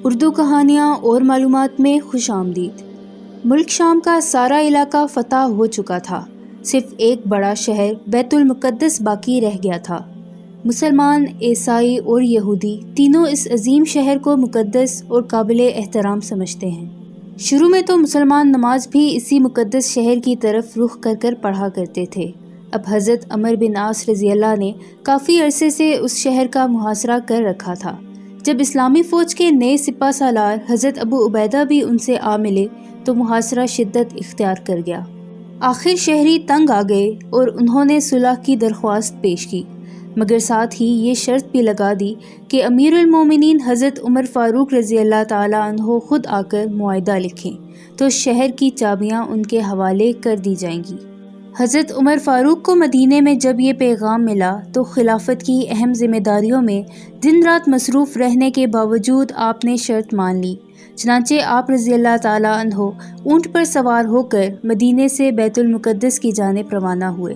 اردو کہانیاں اور معلومات میں خوش آمدید۔ ملک شام کا سارا علاقہ فتح ہو چکا تھا، صرف ایک بڑا شہر بیت المقدس باقی رہ گیا تھا۔ مسلمان، عیسائی اور یہودی تینوں اس عظیم شہر کو مقدس اور قابل احترام سمجھتے ہیں۔ شروع میں تو مسلمان نماز بھی اسی مقدس شہر کی طرف رخ کر پڑھا کرتے تھے۔ اب حضرت عمر بن عاص رضی اللہ نے کافی عرصے سے اس شہر کا محاصرہ کر رکھا تھا۔ جب اسلامی فوج کے نئے سپہ سالار حضرت ابو عبیدہ بھی ان سے آ ملے تو محاصرہ شدت اختیار کر گیا۔ آخر شہری تنگ آ گئے اور انہوں نے صلح کی درخواست پیش کی، مگر ساتھ ہی یہ شرط بھی لگا دی کہ امیر المومنین حضرت عمر فاروق رضی اللہ تعالیٰ عنہ خود آ کر معاہدہ لکھیں تو شہر کی چابیاں ان کے حوالے کر دی جائیں گی۔ حضرت عمر فاروق کو مدینے میں جب یہ پیغام ملا تو خلافت کی اہم ذمہ داریوں میں دن رات مصروف رہنے کے باوجود آپ نے شرط مان لی۔ چنانچہ آپ رضی اللہ تعالیٰ عنہ اونٹ پر سوار ہو کر مدینے سے بیت المقدس کی جانب روانہ ہوئے۔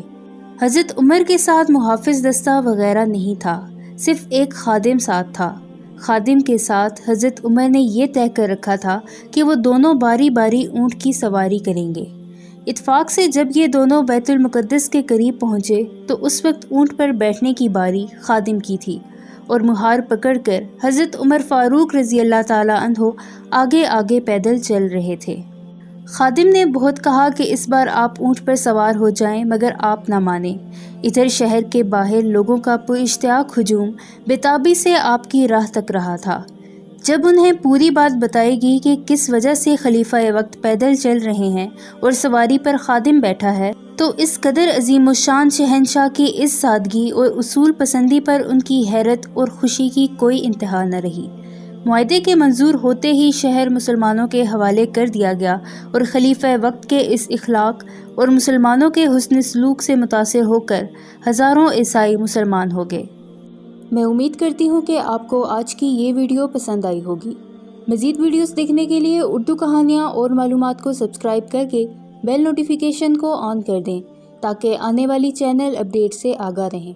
حضرت عمر کے ساتھ محافظ دستہ وغیرہ نہیں تھا، صرف ایک خادم ساتھ تھا۔ خادم کے ساتھ حضرت عمر نے یہ طے کر رکھا تھا کہ وہ دونوں باری باری اونٹ کی سواری کریں گے۔ اتفاق سے جب یہ دونوں بیت المقدس کے قریب پہنچے تو اس وقت اونٹ پر بیٹھنے کی باری خادم کی تھی اور مہار پکڑ کر حضرت عمر فاروق رضی اللہ تعالیٰ عنہ آگے آگے پیدل چل رہے تھے۔ خادم نے بہت کہا کہ اس بار آپ اونٹ پر سوار ہو جائیں، مگر آپ نہ مانیں۔ ادھر شہر کے باہر لوگوں کا پراشتیاق ہجوم بے-تابی سے آپ کی راہ تک رہا تھا۔ جب انہیں پوری بات بتائی گئی کہ کس وجہ سے خلیفہ وقت پیدل چل رہے ہیں اور سواری پر خادم بیٹھا ہے، تو اس قدر عظیم الشان شہنشاہ کی اس سادگی اور اصول پسندی پر ان کی حیرت اور خوشی کی کوئی انتہا نہ رہی۔ معاہدے کے منظور ہوتے ہی شہر مسلمانوں کے حوالے کر دیا گیا اور خلیفہ وقت کے اس اخلاق اور مسلمانوں کے حسن سلوک سے متاثر ہو کر ہزاروں عیسائی مسلمان ہو گئے۔ میں امید کرتی ہوں کہ آپ کو آج کی یہ ویڈیو پسند آئی ہوگی۔ مزید ویڈیوز دیکھنے کے لیے اردو کہانیاں اور معلومات کو سبسکرائب کر کے بیل نوٹیفیکیشن کو آن کر دیں تاکہ آنے والی چینل اپڈیٹ سے آگاہ رہیں۔